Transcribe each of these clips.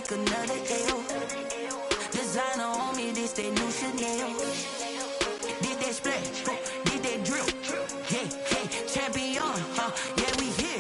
take another L. Designer on me, this that new Chanel. Did that splash, did that drill. Yeah, champion, yeah, we here.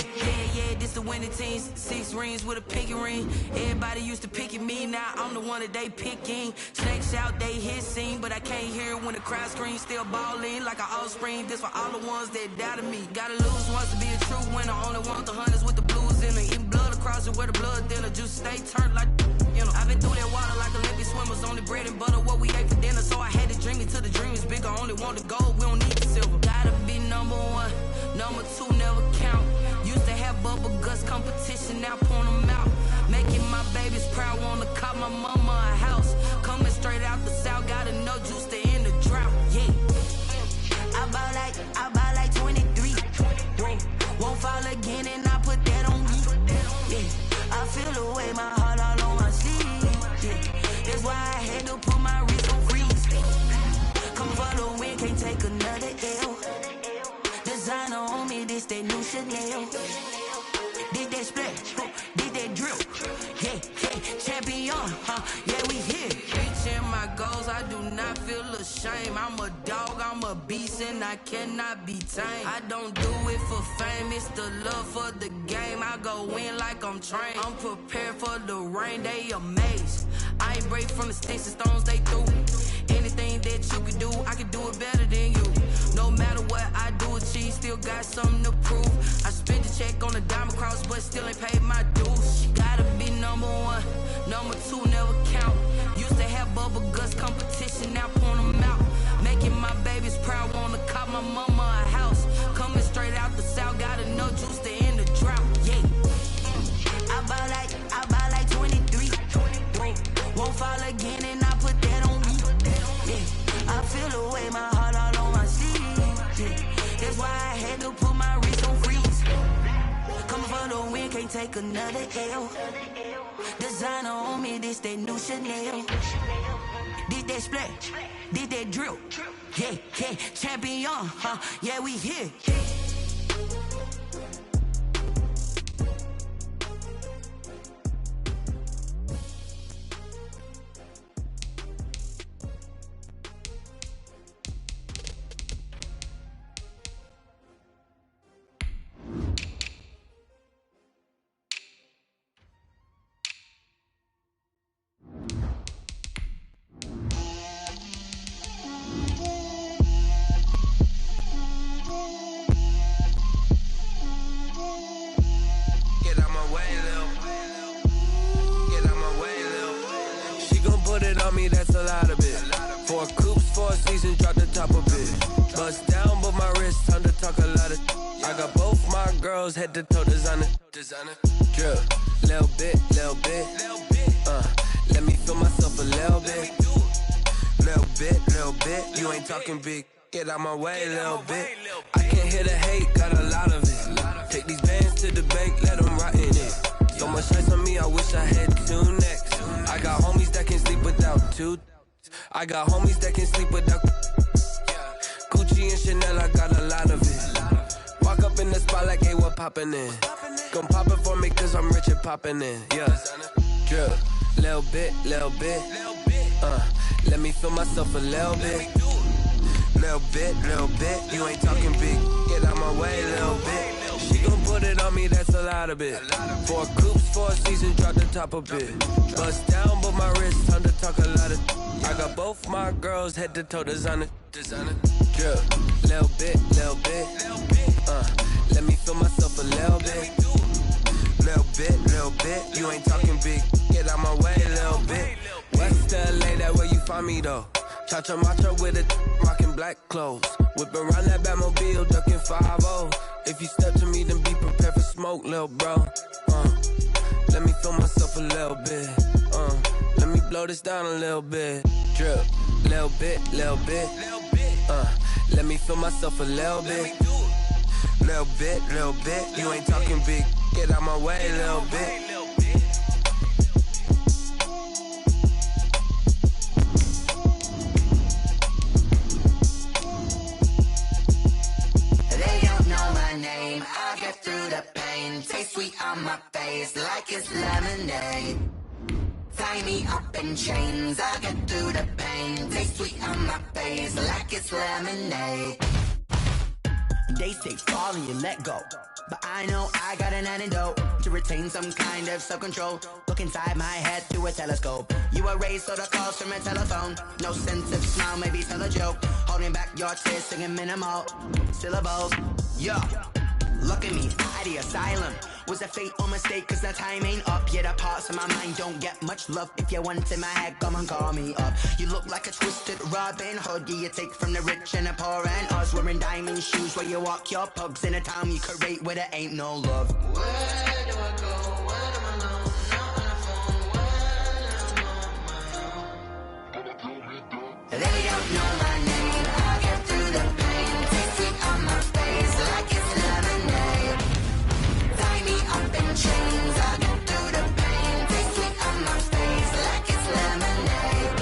Yeah, this the winning teams. 6 rings with a pinky ring. Everybody used to pick at me, now I'm the one that they picking. Snakes out, they hit scene, but I can't hear it when the crowd screams. Still ballin' like an offspring. This for all the ones that doubted me. Gotta lose once to be a true winner. Only want the hunters with the blues in it. Eating blood across it where the blood thinner. Just stay turned like, you know. I've been through that water like Olympic swimmers. Only bread and butter, what we ate for dinner. So I had to dream it till the dream is bigger. Only want the gold, we don't need the silver. Gotta be number 1, number 2 never count. Used to have bubble guts competition, now point them out. Making my babies proud, wanna cop my mama a house. Coming straight out the south, gotta know juice to end the drought. Yeah, I bought like 23. Whoa, won't fall again and I put that on me. Yeah, I feel the way, my heart all on my sleeve. Yeah, that's why I had to put my wrist on freeze. Come for the win, can't take another L. Designer on me, this that new Chanel. Did that splash, did that drill. Yeah, champion, yeah, we here. Reaching my goals, I do not feel ashamed. I'm a dog, I'm a beast, and I cannot be tamed. I don't do it for fame, it's the love for the game. I go in like I'm trained. I'm prepared for the rain, they amazed. I ain't break from the sticks and stones they threw. Anything that you can do, I can do it better than you. No matter what I do, achieve, still got something to prove. I spent the check on the diamond cross, but still ain't paid my dues. Gotta be number 1, number 2 never count. Used to have bubble guts competition, now point them out. Making my babies proud, wanna cop my mama a house. Coming straight out the south, gotta know juice to end the drought. Yeah, I bought like 23. Won't fall again and I put that on me. Yeah, I feel the way, my heart all on my sleeve. Yeah, that's why I had to put my wrist on freeze. Coming for the win, can't take another L. Designer on me, this that new Chanel. Did that splash, did that drill. Yeah, champion, yeah, we here. That's a lot of it. 4 coops, 4 seasons, drop the top of it. Bust down, but my wrist, time to talk a lot of. I got both my girls head to toe designer. Drip, little bit. Let me feel myself a little bit. Little bit. You ain't talking big. Get out my way, little bit. I can't hear the hate, got a lot of it. Take these bands to the bank, let them rot in it. So much ice on me, I wish I had 2 necks. I got homies that can sleep without 2. I got homies that can sleep without Gucci and Chanel, I got a lot of it. Walk up in the spot like, hey, what poppin' in? Gon' pop it for me cause I'm rich and poppin' in. Yeah, drip, little bit. Let me feel myself a little bit. Little bit. You ain't talking big. Get out my way, little bit. She gon' put it on me, that's a lot of it. 4 coops, 4 seasons, drop the top of it. Bust down, but my wrist, time to talk a lot of. I got both my girls head to toe designer. Drip, little bit. Let me feel myself a little bit. Little bit. You ain't talking big. Get out my way, little bit. West LA, that where you find me though. Cha-cha macha with a rockin' black clothes. Whip around that Batmobile, ducking 5-0. If you step to me, then be prepared for smoke, lil' bro. Let me feel myself a little bit. Let me blow this down a little bit. Drip, little bit. Let me feel myself a little bit. Little bit. You ain't talking big. Get out my way, little bit. I get through the pain, taste sweet on my face like it's lemonade. Tie me up in chains, I get through the pain. Taste sweet on my face like it's lemonade. They say fall and you let go, but I know I got an antidote to retain some kind of self-control. Look inside my head through a telescope. You erase all the calls from a telephone. No sense of smile, maybe tell a joke. Holding back your tears, singing minimal syllables. Yeah, look at me, I the asylum. Was a fate or mistake, cause the time ain't up. Yeah, the parts of my mind don't get much love. If you want in my head, come and call me up. You look like a twisted Robin Hood. Yeah, you take from the rich and the poor and us. Wearing diamond shoes where you walk your pugs. In a town you create where there ain't no love. Where do I go? Where am I alone? Not on the phone. When I'm on my own. They don't know my name. I get through the pain. Taste sweet on my face like it's lemonade. Tie me up in chains. I get through the pain. Taste sweet on my face like it's lemonade.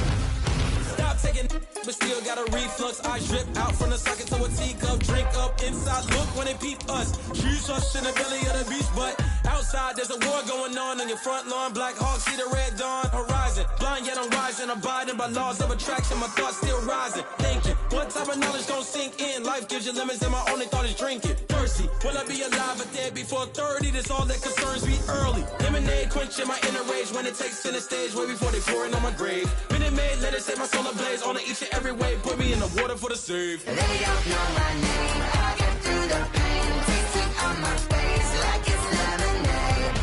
Stop taking, but still got a reflux. I drip out from the socket to a teacup. Drink up inside, look when they peep us. Shoes us in the belly of the beast, but outside there's a war going on your front lawn. Black Hawk, see the red dawn horizon. Blind yet I'm rising, abiding by laws of attraction. My thoughts still rising, thinking what type of knowledge don't sink in. Life gives you limits and my only thought is drinking. Thirsty, will I be alive or dead before 30? That's all that concerns me early. Lemonade quenching my inner rage when it takes center stage way before they pour it on my grave. Minute Maid, let it set my soul ablaze on each and every way. Put me in the water for the save. They don't know my name. I get through the pain. Taste sweet on my face like it's lemonade.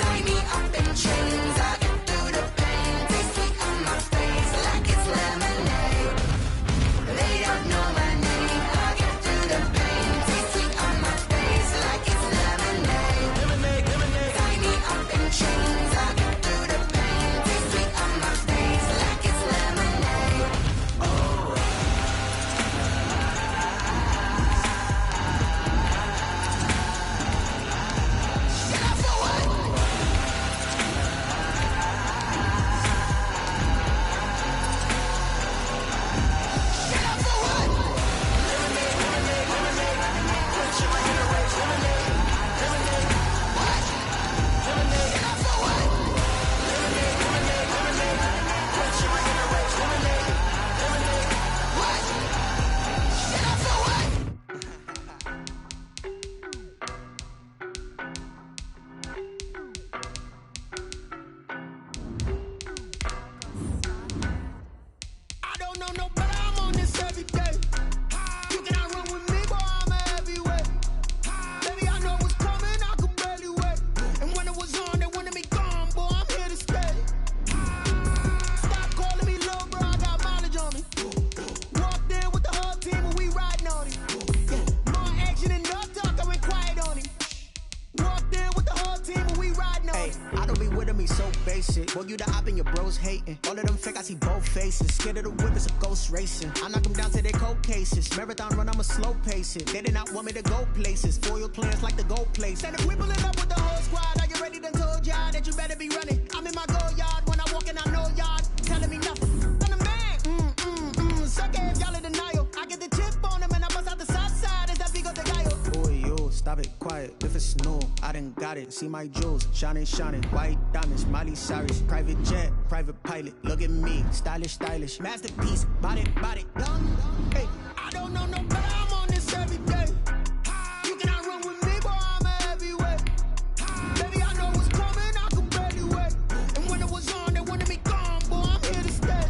Tie me up in chains. I get through the pain. Taste sweet on my face like it's lemonade. They don't know my name. I get through the pain. Taste sweet on my face like it's lemonade. Lemonade, lemonade. Tie me up in chains. I get through the pain. Taste sweet on my face like it's lemonade. I don't know no better, I'm on this every day. You cannot run with me, boy, I'm a heavyweight. Baby, I know what's coming, I could barely wait. And when it was on, they wanted me gone, boy, I'm here to stay. Stop calling me low, bro, I got mileage on me. Walked in with the whole team and we riding on him. More action than no talk, I went quiet on him. Walked in with the whole team and we riding on him. I don't be with me so basic. Boy, you the op and your bros hating. All of them fake, I see both faces. Scared of the whip, it's a ghost racing. I knock them down to their cold cases. Marathon run, I'ma slow pace it. They did not want me to go places. Foil plans like the go place. And if we pulling up with the whole squad, are you ready? Done told y'all that you better be running. I'm in my go yard when I walk in, I know y'all telling me nothing. I'm the man. Suck it if y'all in denial. I get the chip on them and I bust out the south side as that big of the guy. Boy, yo, stop it, quiet. If it's snow, I done got it. See my jewels, shining, shining. White diamonds, Miley Cyrus. Private jet, private pilot. Look at me, stylish, stylish. Masterpiece, body, body. Hey, I don't know no better, I'm on this every day. You cannot run with me, boy, I'm a heavyweight. Baby, I know what's coming, I could barely wait. And when it was on, they wanted me gone, boy, I'm here to stay.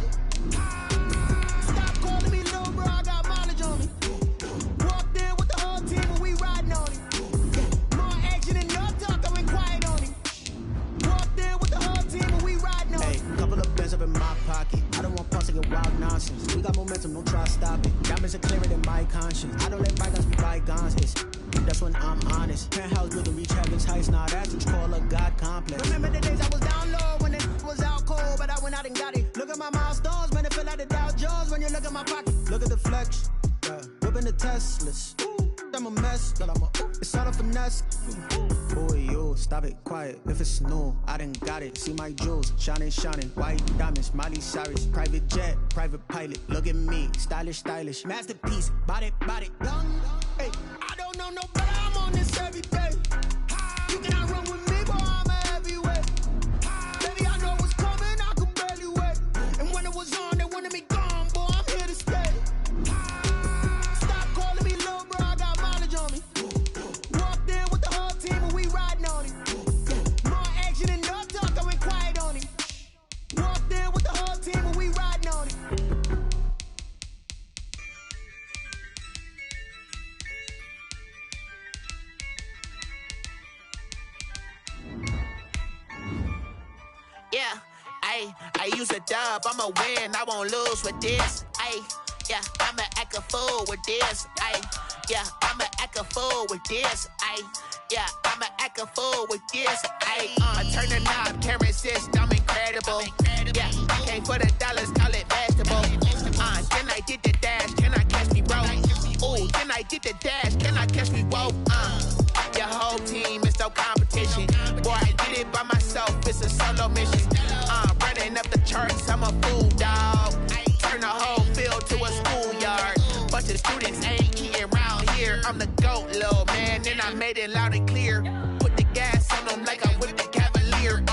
Stop calling me low, bro, I got mileage on me. Walked in with the whole team and we riding on him. More action than no talk, I went quiet on him. Walked in with the whole team and we riding on him. Hey, couple of bands up in my pocket. I don't want pulse to get wild nonsense. We got momentum, don't try to stop it. Diamonds are clearer than my conscience. I don't let bygones be bygones. That's when I'm honest. Penthouse building reach heaven's heights. Now that's what you call a God complex. Remember the days I was down low when it was out cold, but I went out and got it. Look at my milestones, man, it feel like the Dow Jones when you look at my pocket. Look at the flex, whipping the Teslas. I'm a mess, but it's all a finesse. Boy, yo, stop it, quiet. If it's new, I done got it. See my jewels, shining, shining. White diamonds, Miley Cyrus. Private jet, private pilot. Look at me, stylish, stylish. Masterpiece, body, body. Hey, I don't know no better, I'm on this every day. You cannot run with me, boy, I'm a heavyweight. Baby, I know what's coming. I use a dub, I'ma win, I won't lose with this. Ay, yeah, I'ma act a fool with this. Ay, yeah, I'ma act a fool with this. Ay, yeah, I'ma act a fool with this. Ay, turn the knob, camera assist, I'm incredible. Yeah, came for the dollars, call it vegetable. Then I did the dash, can I catch me, bro? Ooh, then I did the dash, can I catch me, whoa? Your whole team is no competition. Boy, I did it by myself, it's a solo mission. Running up the charts, I'm a fool, dog. Turn the whole field to a schoolyard. Bunch of students ain't eating round here. I'm the GOAT, little man, and I made it loud and clear. Put the gas on them like I'm with the Cavalier.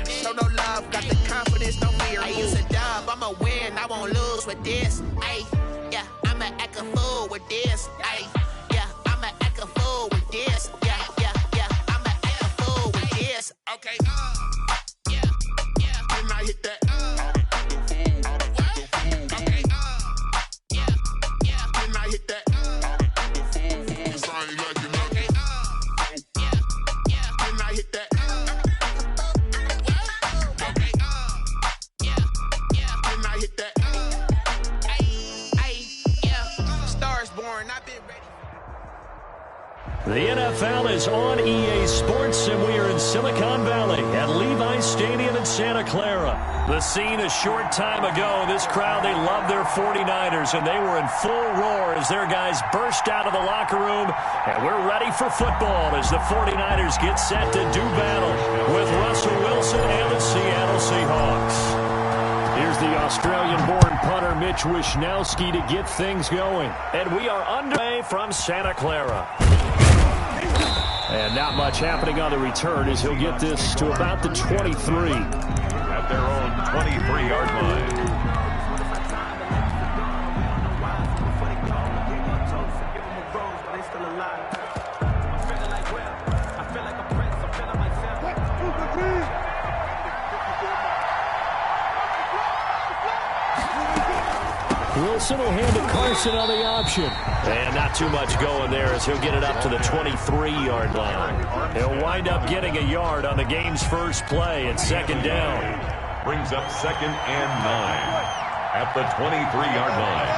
Show no love, got the confidence, no fear. I use a dub, I'ma win, I won't lose with this. Ay, yeah, I'ma act a fool with this. Ay, yeah, I'ma act a fool with this. Yeah, yeah, yeah, I'ma act a fool with this. Okay, yeah, yeah, can I hit that? Okay, yeah, yeah, can I hit that? Sound like you know. Okay, yeah, yeah, can I hit that? Okay, yeah, yeah, can I hit that? Ay, yeah, Stars born, I've been ready. The NFL is on EA Sports, and we are in Silicon Valley at Levi's Stadium in Santa Clara. The scene a short time ago, this crowd, they love their 49ers, and they were in full roar as their guys burst out of the locker room, and we're ready for football as the 49ers get set to do battle with Russell Wilson and the Seattle Seahawks. Here's the Australian-born punter Mitch Wishnowsky to get things going. And we are underway from Santa Clara. And not much happening on the return as he'll get this to about the 23. At their own 23-yard line. Wilson will hand to Carson on the option. And not too much going there as he'll get it up to the 23-yard line. He'll wind up getting a yard on the game's first play at second down. Brings up 2nd and 9 at the 23-yard line.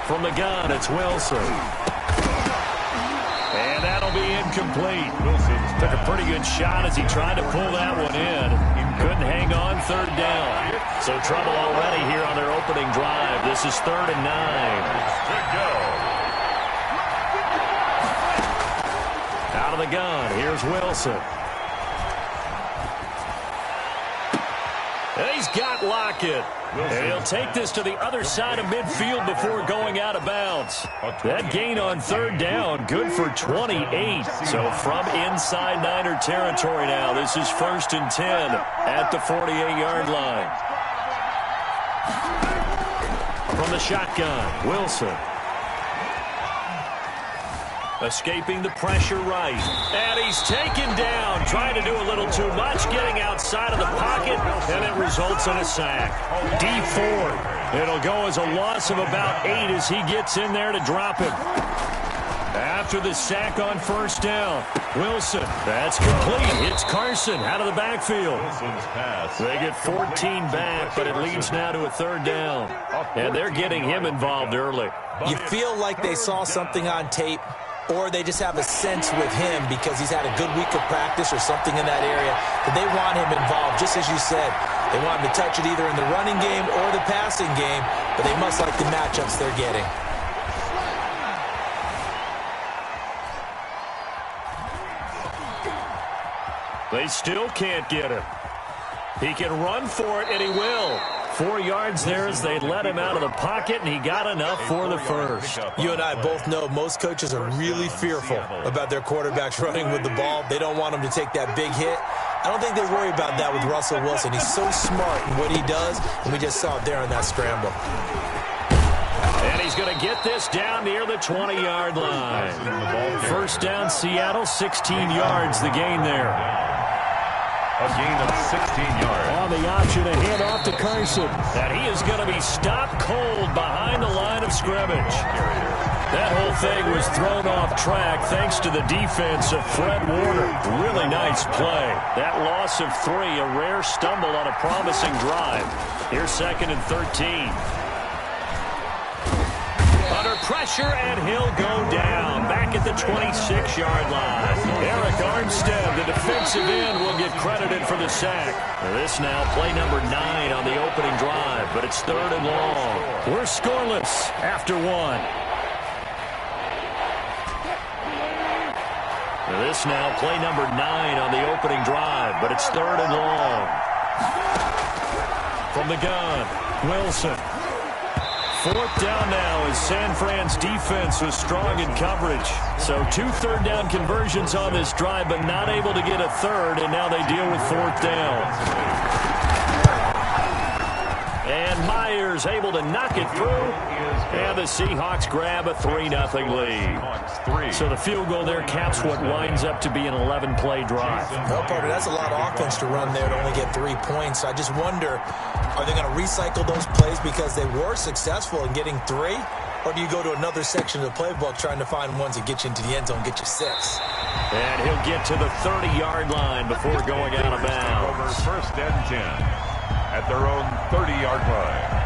From the gun, it's Wilson. And that'll be incomplete. Wilson took a pretty good shot as he tried to pull that one in. Couldn't hang on third down. So trouble already here on their opening drive. This is 3rd and 9. Out of the gun, here's Wilson. And he's got Lockett. And he'll take this to the other side of midfield before going out of bounds. That gain on third down, good for 28. So from inside Niner territory now, this is 1st and 10 at the 48-yard line. From the shotgun, Wilson. Escaping the pressure right. And he's taken down, trying to do a little too much, getting outside of the pocket, and it results in a sack. D4. It'll go as a loss of about 8 as he gets in there to drop him. After the sack on first down, Wilson, that's complete. It's Carson out of the backfield. They get 14 back, but it leads now to a 3rd down. And they're getting him involved early. You feel like they saw something on tape, or they just have a sense with him because he's had a good week of practice or something in that area that they want him involved, just as you said. They want him to touch it either in the running game or the passing game, but they must like the matchups they're getting. They still can't get him. He can run for it, and he will. 4 yards there as they let him out of the pocket, and he got enough for the first. You and I both know most coaches are really fearful about their quarterbacks running with the ball. They don't want him to take that big hit. I don't think they worry about that with Russell Wilson. He's so smart in what he does, and we just saw it there on that scramble. And he's going to get this down near the 20-yard line. First down, Seattle, 16 yards, the gain there. A gain of 16 yards. On the option, a hand off to Carson. And he is going to be stopped cold behind the line of scrimmage. That whole thing was thrown off track thanks to the defense of Fred Warner. Really nice play. That loss of 3, a rare stumble on a promising drive. Here's 2nd and 13. Under pressure, and he'll go down. Back at the 26-yard line. Eric Armstead, the defensive end, will get credited for the sack. This now play number 9 on the opening drive, but it's 3rd and long. We're scoreless after 1. This now play number 9 on the opening drive, but it's 3rd and long. From the gun, Wilson. 4th down now as San Fran's defense was strong in coverage. So 2 third-down conversions on this drive, but not able to get a third, and now they deal with 4th down. And Myers able to knock it through, and the Seahawks grab a 3-0 lead. So the field goal there caps what winds up to be an 11-play drive. Well, Parker, that's a lot of offense to run there to only get 3 points. I just wonder, are they going to recycle those plays because they were successful in getting 3? Or do you go to another section of the playbook trying to find ones that get you into the end zone, get you 6? And he'll get to the 30-yard line before going out of bounds. 1st and 10 at their own 30-yard line.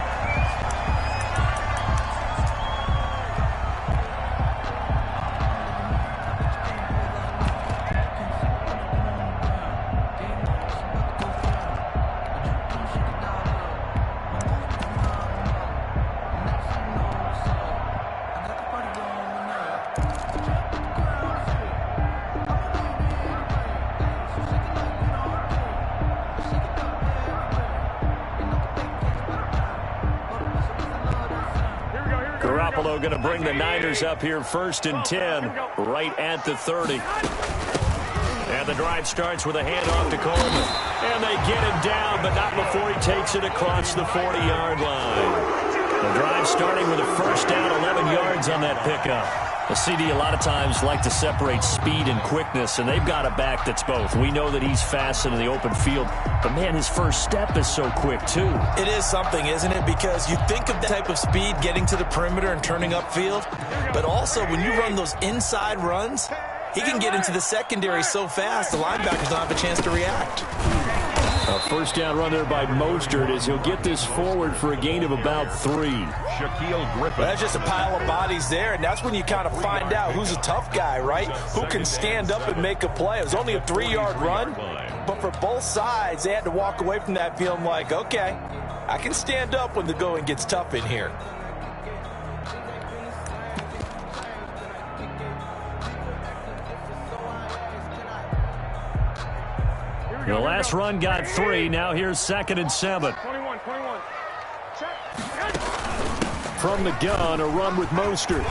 Going to bring the Niners up here 1st and 10, right at the 30. And the drive starts with a handoff to Coleman. And they get him down, but not before he takes it across the 40-yard line. The drive starting with a 1st down, 11 yards on that pickup. The CD a lot of times like to separate speed and quickness, and they've got a back that's both. We know that he's fast in the open field, but, man, his first step is so quick, too. It is something, isn't it? Because you think of that type of speed getting to the perimeter and turning upfield, but also when you run those inside runs, he can get into the secondary so fast the linebackers don't have a chance to react. A 1st down run there by Mostert as he'll get this forward for a gain of about 3. Shaquille Griffin. That's just a pile of bodies there, and that's when you kind of find out who's a tough guy, right? Who can stand up and make a play. It was only a 3-yard run, but for both sides, they had to walk away from that feeling like, okay, I can stand up when the going gets tough in here. The last run got 3. Now here's 2nd and 7. 21. From the gun, a run with Mostert.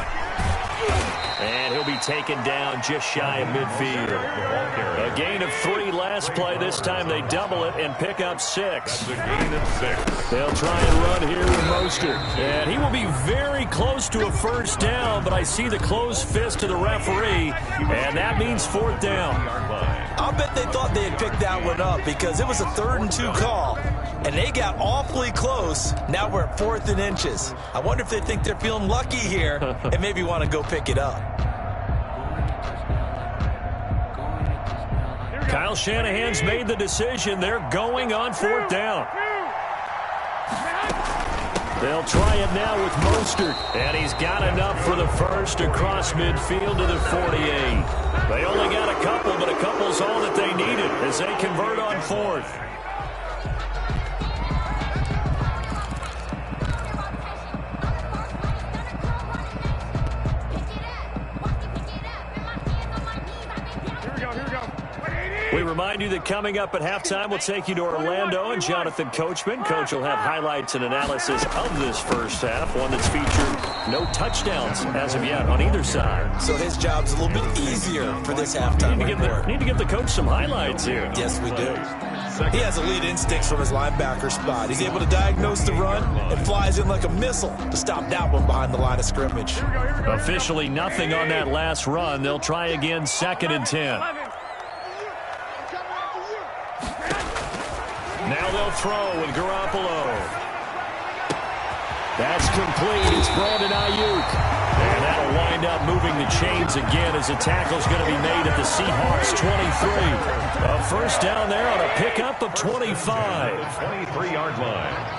And he'll be taken down just shy of midfield. A gain of 3 last play. This time they double it and pick up 6. That's a gain of 6. They'll try and run here with Mostert. And he will be very close to a 1st down, but I see the closed fist of the referee, and that means 4th down. I'll bet they thought they had picked that one up because it was a 3rd and 2 call, and they got awfully close. Now we're at 4th and inches. I wonder if they think they're feeling lucky here and maybe want to go pick it up. Kyle Shanahan's made the decision. They're going on 4th down. They'll try it now with Mostert, and he's got enough for the 1st across midfield to the 48. They only got a couple, but a couple's all that they needed as they convert on 4th. We remind you that coming up at halftime, we'll take you to Orlando and Jonathan Coachman. Coach will have highlights and analysis of this first half, one that's featured no touchdowns as of yet on either side. So his job's a little bit easier for this halftime report. Need to give the coach some highlights here. Yes, we do. He has elite instincts from his linebacker spot. He's able to diagnose the run and flies in like a missile to stop that one behind the line of scrimmage. Officially nothing on that last run. They'll try again 2nd and 10. Now they'll throw with Garoppolo. That's complete. It's Brandon Ayuk. And that'll wind up moving the chains again as the tackle's going to be made at the Seahawks 23. A first down there on a pickup of 25. 23-yard line.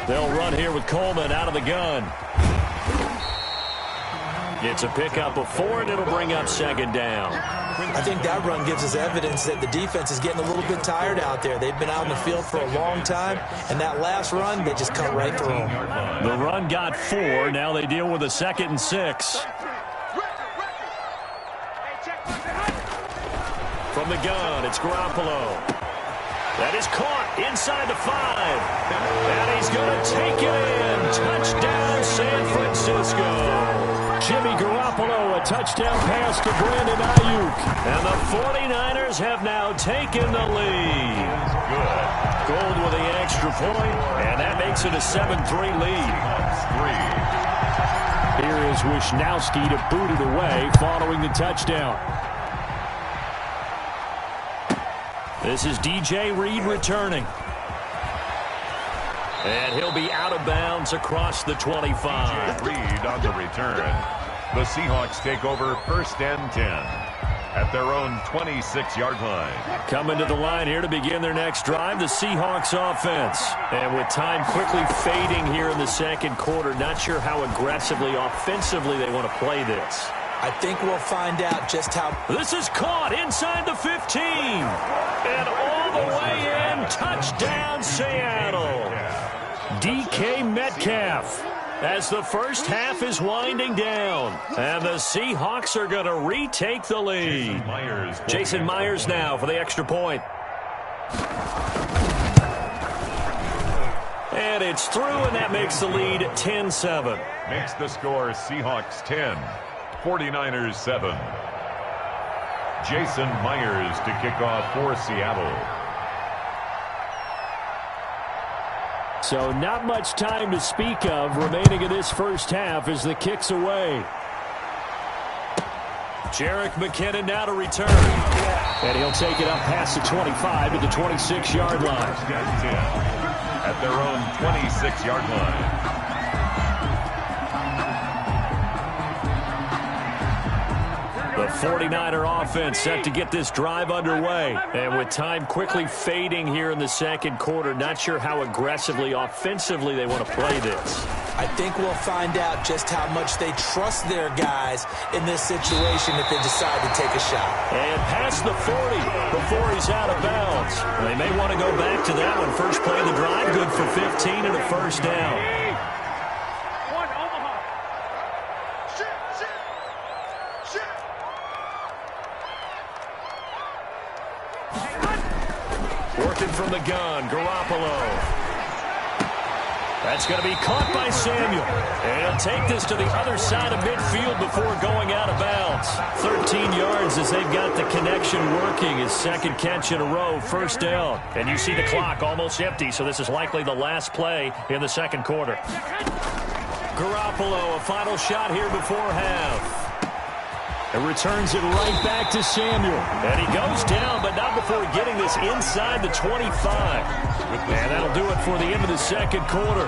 They'll run here with Coleman out of the gun. It's a pickup of 4, and it'll bring up second down. I think that run gives us evidence that the defense is getting a little bit tired out there. They've been out in the field for a long time, and that last run, they just cut right through them. The run got 4. Now they deal with a 2nd and 6. From the gun, it's Garoppolo. That is caught inside the 5. And he's going to take it in. Touchdown, San Francisco. Jimmy Garoppolo, a touchdown pass to Brandon Ayuk. And the 49ers have now taken the lead. Good. Gold with the extra point, and that makes it a 7-3 lead. Here is Wisnowski to boot it away following the touchdown. This is DJ Reed returning. And he'll be out of bounds across the 25. Reed on the return. The Seahawks take over 1st and 10 at their own 26-yard line. Coming to the line here to begin their next drive, the Seahawks offense. And with time quickly fading here in the second quarter, not sure how aggressively, offensively they want to play this. I think we'll find out just how. This is caught inside the 15. And all the way in. Touchdown, Seattle. DK Metcalf as the first half is winding down. And the Seahawks are going to retake the lead. Jason Myers now for the extra point. And it's through, and that makes the lead 10-7. Makes the score Seahawks 10. 49ers 7. Jason Myers to kick off for Seattle. So not much time to speak of remaining in this first half as the kick's away. Jerick McKinnon now to return. And he'll take it up past the 25 to the 26-yard line. At their own 26-yard line. The 49er offense set to get this drive underway. And with time quickly fading here in the second quarter, not sure how aggressively, offensively they want to play this. I think we'll find out just how much they trust their guys in this situation if they decide to take a shot. And past the 40 before he's out of bounds. They may want to go back to that one. First play of the drive, good for 15 and a first down. Working from the gun, Garoppolo. That's going to be caught by Samuel. And he'll take this to the other side of midfield before going out of bounds. 13 yards as they've got the connection working. His second catch in a row, first down. And you see the clock almost empty, so this is likely the last play in the second quarter. Garoppolo, a final shot here before half. And returns it right back to Samuel. And he goes down, but not before getting this inside the 25. And that'll do it for the end of the second quarter.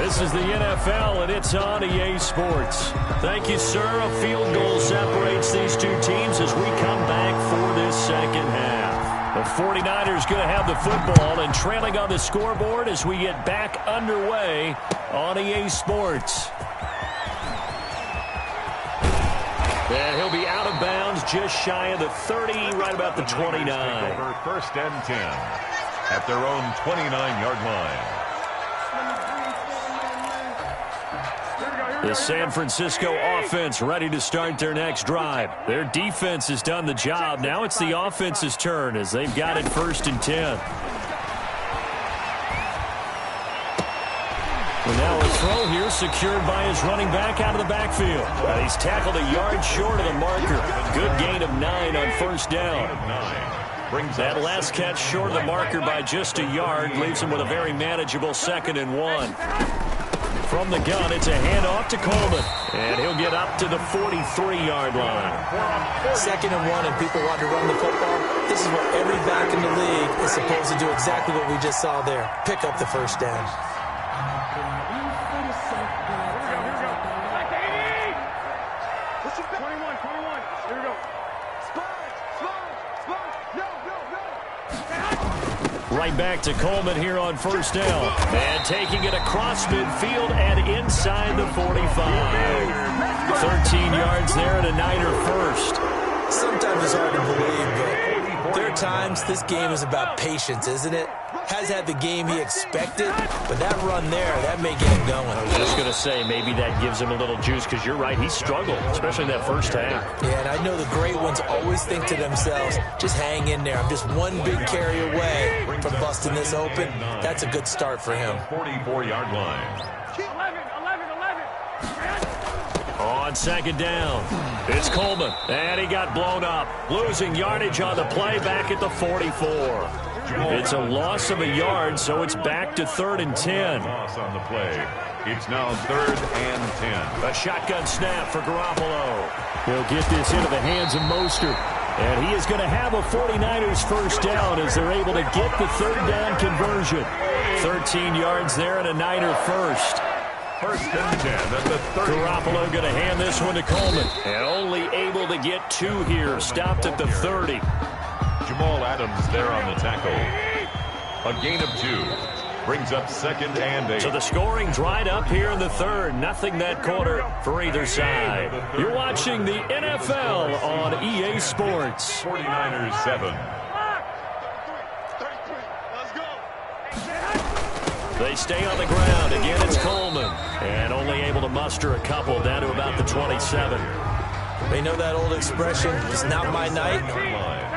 This is the NFL, and it's on EA Sports. Thank you, sir. A field goal separates these two teams as we come back for this second half. The 49ers going to have the football and trailing on the scoreboard as we get back underway on EA Sports. And he'll be out of bounds just shy of the 30, right about the 29. Over 1st and 10 at their own 29-yard line. The San Francisco offense ready to start their next drive. Their defense has done the job. Now it's the offense's turn as they've got it 1st and 10. And now a throw here secured by his running back out of the backfield. He's tackled a yard short of the marker. Good gain of 9 on first down. That last catch short of the marker by just a yard leaves him with a very manageable 2nd and 1. From the gun, it's a handoff to Coleman. And he'll get up to the 43-yard line. 2nd and 1, and people want to run the football. This is what every back in the league is supposed to do, exactly what we just saw there. Pick up the first down. Right back to Coleman here on first down. And taking it across midfield and inside the 45. 13 yards there and a Niner first. Sometimes it's hard to believe, but there are times this game is about patience, isn't it? Has had the game he expected, but that run there, that may get him going. I was just going to say, maybe that gives him a little juice, because you're right, he struggled, especially in that first half. Yeah, and I know the great ones always think to themselves, just hang in there. I'm just one big carry away from busting this open. That's a good start for him. 44-yard line. 11. On second down, it's Coleman, and he got blown up, losing yardage on the play back at the 44. It's a loss of a yard, so it's back to 3rd and 10. Loss on the play. It's now 3rd and 10. A shotgun snap for Garoppolo. He'll get this into the hands of Mostert. And he is going to have a 49ers first down as they're able to get the 3rd down conversion. 13 yards there and a Niner first. 1st and 10 at the 30. Garoppolo going to hand this one to Coleman. And only able to get 2 here. Stopped at the 30. Jamal Adams there on the tackle. A gain of 2. Brings up 2nd and 8. So the scoring dried up here in the 3rd. Nothing that quarter for either side. You're watching the NFL on EA Sports. 49ers 7. They stay on the ground. Again, it's Coleman. And only able to muster a couple down to about the 27. They know that old expression, it's not my night.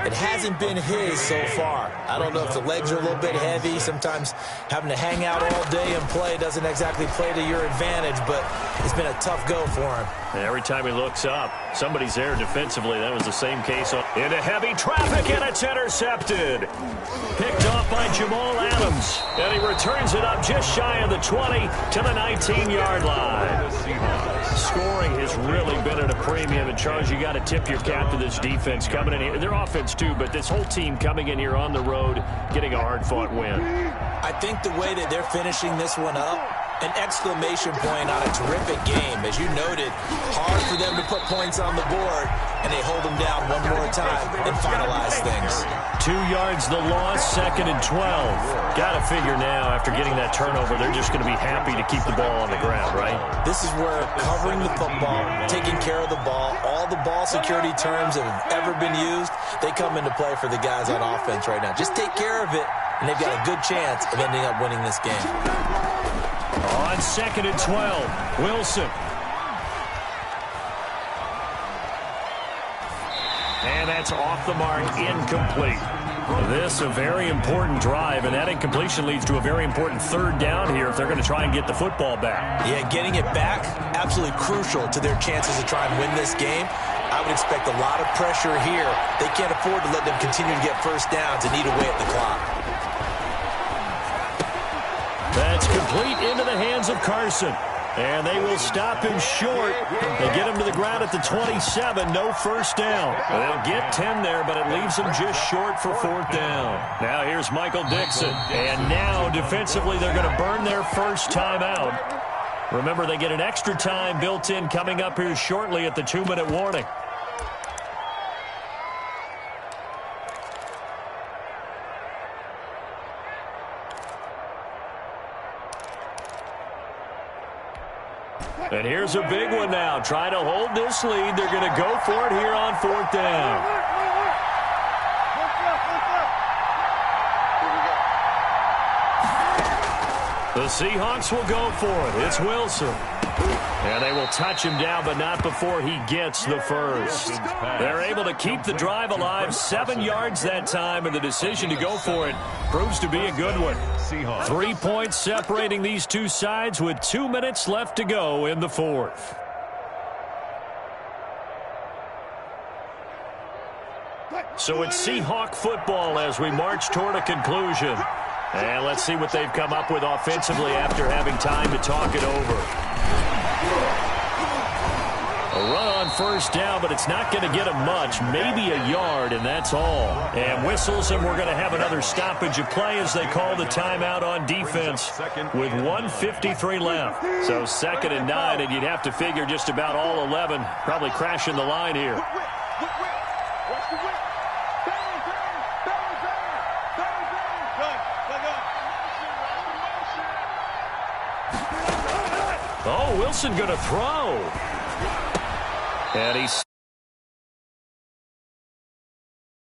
It hasn't been his so far. I don't know if the legs are a little bit heavy. Sometimes having to hang out all day and play doesn't exactly play to your advantage, but it's been a tough go for him. And every time he looks up, somebody's there defensively. That was the same case. Into heavy traffic, and it's intercepted. Picked off by Jamal Adams. And he returns it up just shy of the 20 to the 19-yard line. Scoring has really been at a premium. And, Charles, you got to tip your cap to this defense coming in here. Their offense, too, but this whole team coming in here on the road, getting a hard-fought win. I think the way that they're finishing this one up, an exclamation point on a terrific game. As you noted, hard for them to put points on the board, and they hold them down one more time and finalize things. 2 yards the loss, 2nd and 12. Got to figure now, after getting that turnover, they're just going to be happy to keep the ball on the ground, right? This is where covering the football, taking care of the ball, all the ball security terms that have ever been used, they come into play for the guys on offense right now. Just take care of it, and they've got a good chance of ending up winning this game. On 2nd and 12, Wilson. And that's off the mark, incomplete. This a very important drive, and that incompletion leads to a very important 3rd down here if they're going to try and get the football back. Yeah, getting it back, absolutely crucial to their chances to try and win this game. I would expect a lot of pressure here. They can't afford to let them continue to get first downs and eat away at the clock. That's complete into the hands of Carson. And they will stop him short. They get him to the ground at the 27. No first down. They'll get 10 there, but it leaves them just short for 4th down. Now here's Michael Dixon. And now defensively they're going to burn their first timeout. Remember, they get an extra time built in coming up here shortly at the 2-minute warning. And here's a big one now. Trying to hold this lead. They're going to go for it here on 4th down. The Seahawks will go for it. It's Wilson. And they will touch him down, but not before he gets the first. They're able to keep the drive alive. 7 yards that time, and the decision to go for it proves to be a good one. 3 points separating these two sides with 2 minutes left to go in the 4th. So it's Seahawk football as we march toward a conclusion. And let's see what they've come up with offensively after having time to talk it over. A run on first down, but it's not going to get him much, maybe a yard, and that's all. And whistles, and we're going to have another stoppage of play as they call the timeout on defense with 1:53 left. So 2nd and 9, and you'd have to figure just about all 11 probably crashing the line here. Oh, Wilson going to throw. And he's